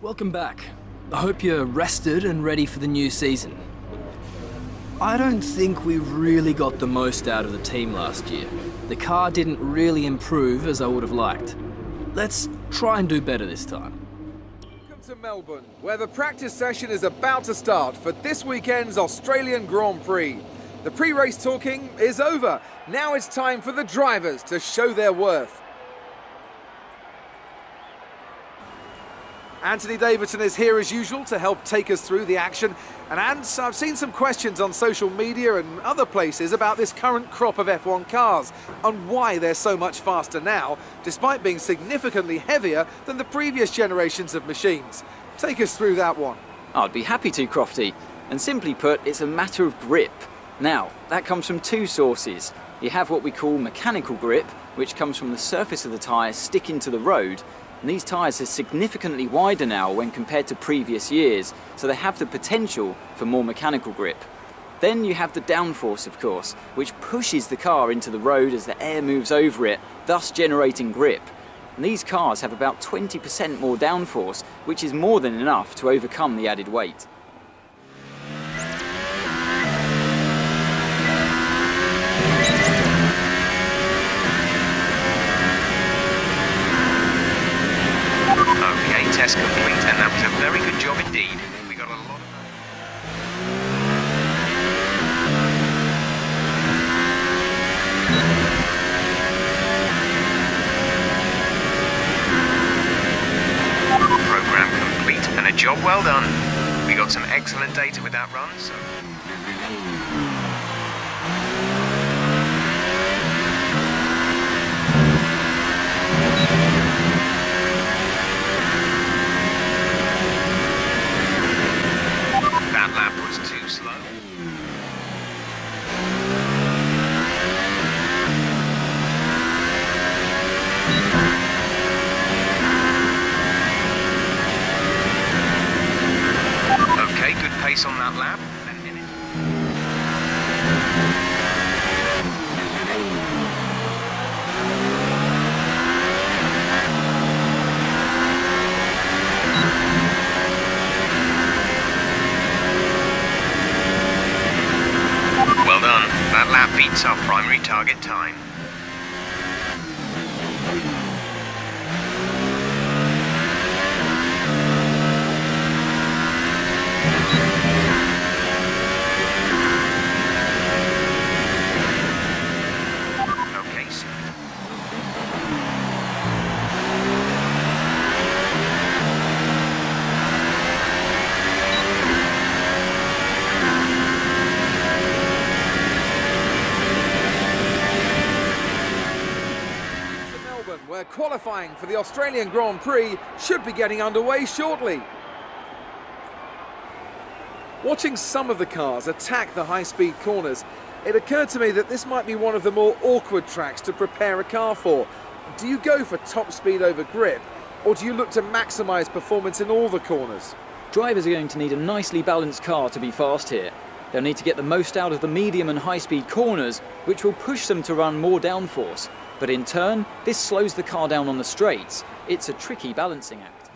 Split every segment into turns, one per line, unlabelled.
Welcome back. I hope you're rested and ready for the new season. I don't think we really got the most out of the team last year. The car didn't really improve as I would have liked. Let's try and do better this time.
Welcome to Melbourne, where the practice session is about to start for this weekend's Australian Grand Prix. The pre-race talking is over. Now it's time for the drivers to show their worth. Anthony Davidson is here as usual to help take us through the action. And I've seen some questions on social media and other places about this current crop of F1 cars and why they're so much faster now, despite being significantly heavier than the previous generations of machines. Take us through that one.
I'd be happy to, Crofty. And simply put, it's a matter of grip. Now, that comes from two sources. You have what we call mechanical grip, which comes from the surface of the tyre sticking to the road. And these tyres are significantly wider now when compared to previous years, so they have the potential for more mechanical grip. Then you have the downforce, of course, which pushes the car into the road as the air moves over it, thus generating grip. And these cars have about 20% more downforce, which is more than enough to overcome the added weight.
Test complete, and that was a very good job indeed. We got a lot of... Program complete, and a job well done. We got some excellent data with that run, so... That lap was too slow. Okay, good pace on that lap. Well done. That lap beats our primary target time. Okay, so...
where qualifying for the Australian Grand Prix should be getting underway shortly. Watching some of the cars attack the high-speed corners, it occurred to me that this might be one of the more awkward tracks to prepare a car for. Do you go for top speed over grip, or do you look to maximise performance in all the corners?
Drivers are going to need a nicely balanced car to be fast here. They'll need to get the most out of the medium and high-speed corners, which will push them to run more downforce. But in turn, this slows the car down on the straights. It's a tricky balancing act.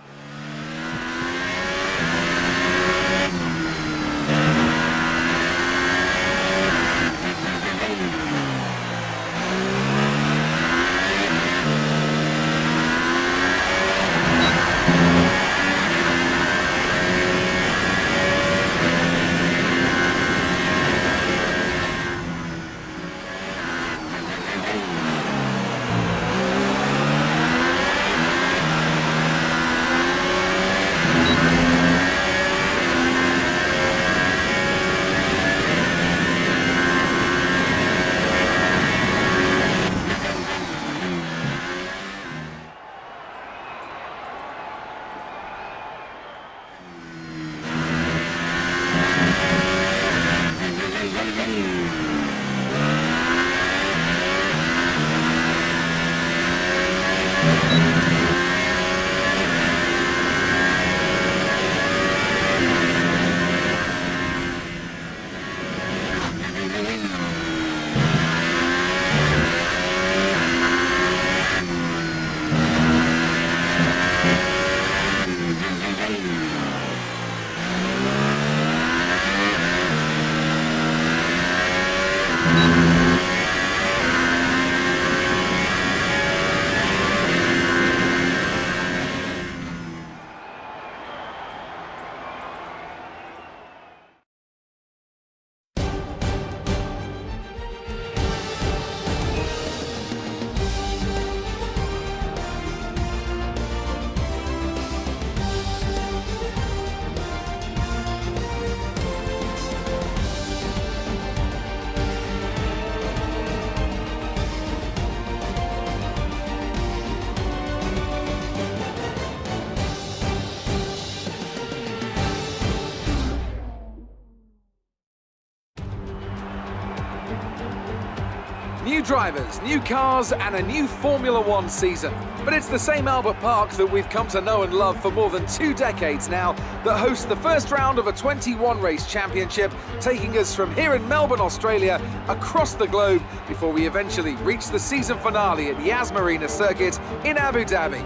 New drivers, new cars, and a new Formula One season. But it's the same Albert Park that we've come to know and love for more than 2 decades now that hosts the first round of a 21-race championship, taking us from here in Melbourne, Australia, across the globe before we eventually reach the season finale at Yas Marina Circuit in Abu Dhabi.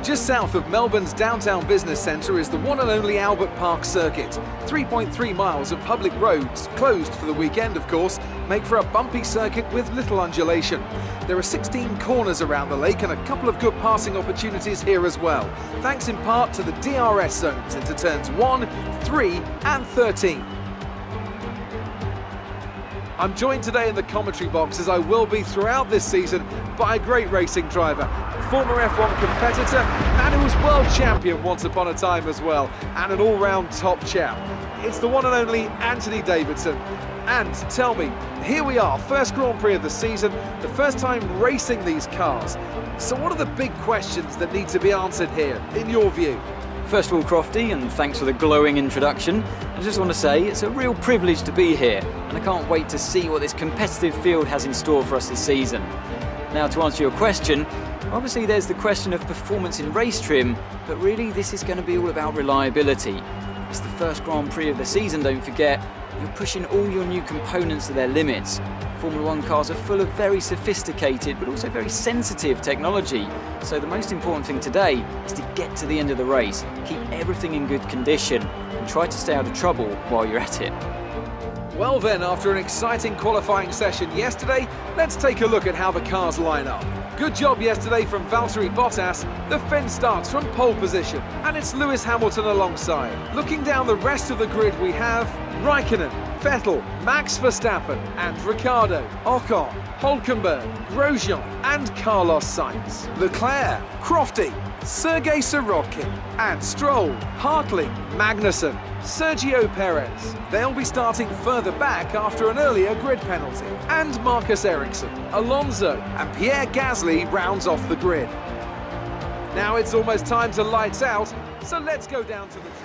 Just south of Melbourne's downtown business centre is the one and only Albert Park Circuit. 3.3 miles of public roads, closed for the weekend of course, make for a bumpy circuit with little undulation. There are 16 corners around the lake and a couple of good passing opportunities here as well, thanks in part to the DRS zones into turns 1, 3 and 13. I'm joined today in the commentary box, as I will be throughout this season, by a great racing driver, former F1 competitor, and who was world champion once upon a time as well, and an all-round top chap. It's the one and only Anthony Davidson. And tell me, here we are, first Grand Prix of the season, the first time racing these cars. So what are the big questions that need to be answered here, in your view?
First of all, Crofty, and thanks for the glowing introduction. I just want to say it's a real privilege to be here, and I can't wait to see what this competitive field has in store for us this season. Now, to answer your question, obviously there's the question of performance in race trim, but really this is going to be all about reliability. It's the first Grand Prix of the season, don't forget. You're pushing all your new components to their limits. Formula One cars are full of very sophisticated but also very sensitive technology. So the most important thing today is to get to the end of the race, keep everything in good condition and try to stay out of trouble while you're at it.
Well then, after an exciting qualifying session yesterday, let's take a look at how the cars line up. Good job yesterday from Valtteri Bottas. The Finn starts from pole position, and it's Lewis Hamilton alongside. Looking down the rest of the grid, we have Raikkonen, Vettel, Max Verstappen and Ricciardo, Ocon, Hülkenberg, Grosjean and Carlos Sainz, Leclerc, Crofty, Sergei Sirotkin and Stroll, Hartley, Magnussen, Sergio Perez. They'll be starting further back after an earlier grid penalty. And Marcus Ericsson, Alonso and Pierre Gasly rounds off the grid. Now it's almost time to lights out, so let's go down to the track.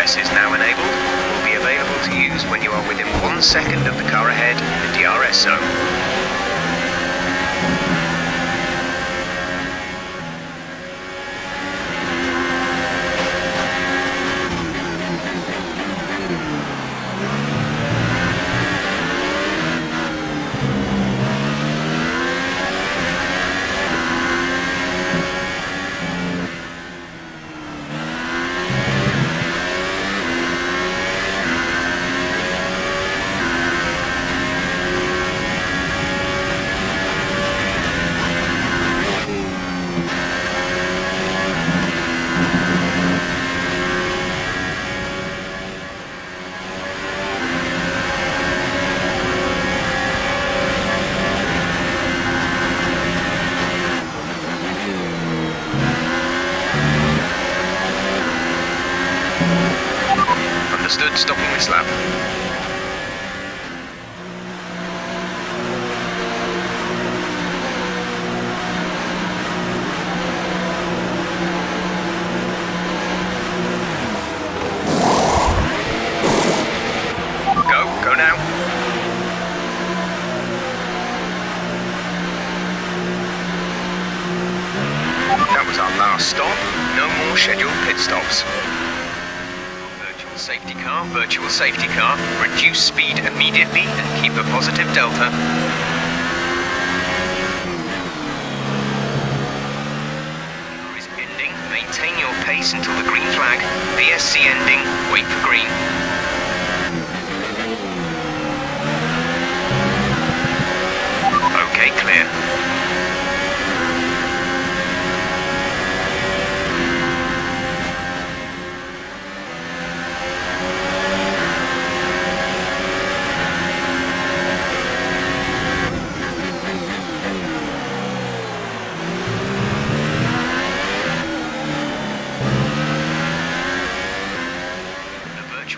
Is now enabled, will be available to use when you are within 1 second of the car ahead in the DRS zone. Understood, stopping this lap. Go now. That was our last stop. No more scheduled pit stops. Virtual safety car, reduce speed immediately and keep a positive delta. race until the green flag. VSC ending. Wait for green. Okay, clear.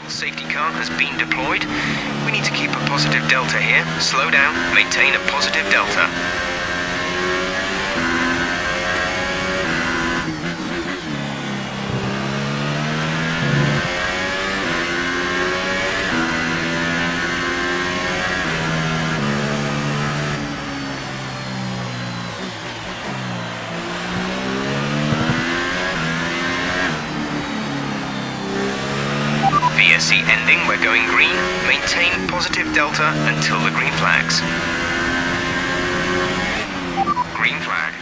Safety car has been deployed. We need to keep a positive delta here. Slow down, maintain a positive delta. VSC ending, we're going green. Maintain positive delta until the green flags. Green flag.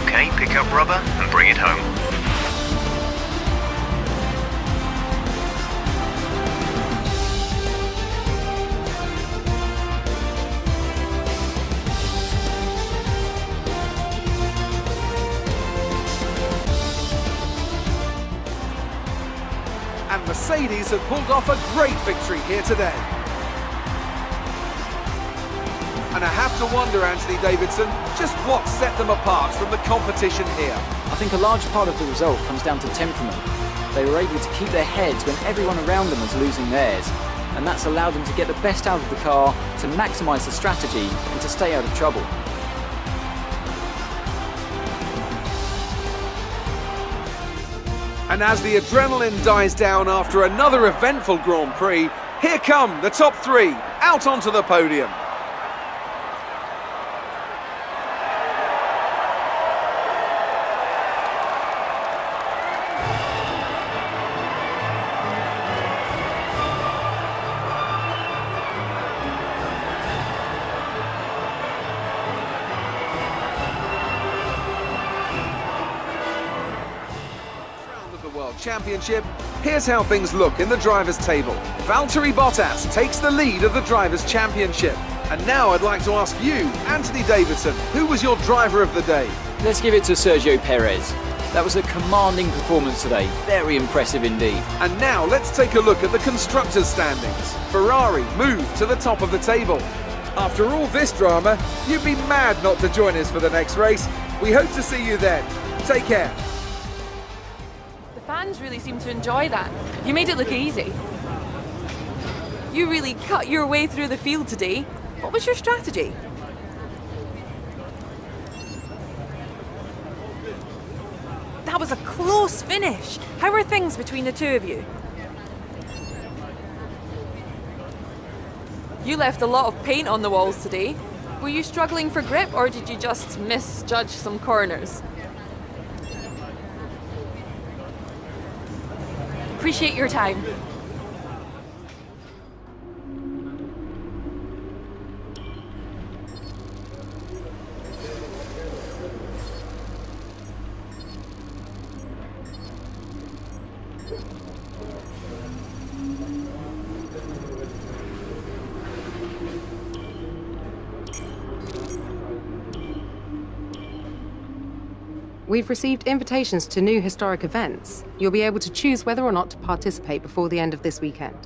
Okay, pick up rubber and bring it home.
And Mercedes have pulled off a great victory here today. And I have to wonder, Anthony Davidson, just what set them apart from the competition here.
I think a large part of the result comes down to temperament. They were able to keep their heads when everyone around them was losing theirs, and that's allowed them to get the best out of the car, to maximise the strategy, and to stay out of trouble.
And as the adrenaline dies down after another eventful Grand Prix, here come the top three out onto the podium. World Championship, here's how things look in the drivers' table. Valtteri Bottas takes the lead of the drivers' championship. And now I'd like to ask you, Anthony Davidson, who was your driver of the day?
Let's give it to Sergio Perez. That was a commanding performance today, very impressive indeed.
And now let's take a look at the constructors' standings. Ferrari moved to the top of the table. After all this drama, you'd be mad not to join us for the next race. We hope to see you then. Take care.
Fans really seem to enjoy that. You made it look easy. You really cut your way through the field today. What was your strategy? That was a close finish. How are things between the two of you? You left a lot of paint on the walls today. Were you struggling for grip, or did you just misjudge some corners? Appreciate your time.
We've received invitations to new historic events. You'll be able to choose whether or not to participate before the end of this weekend.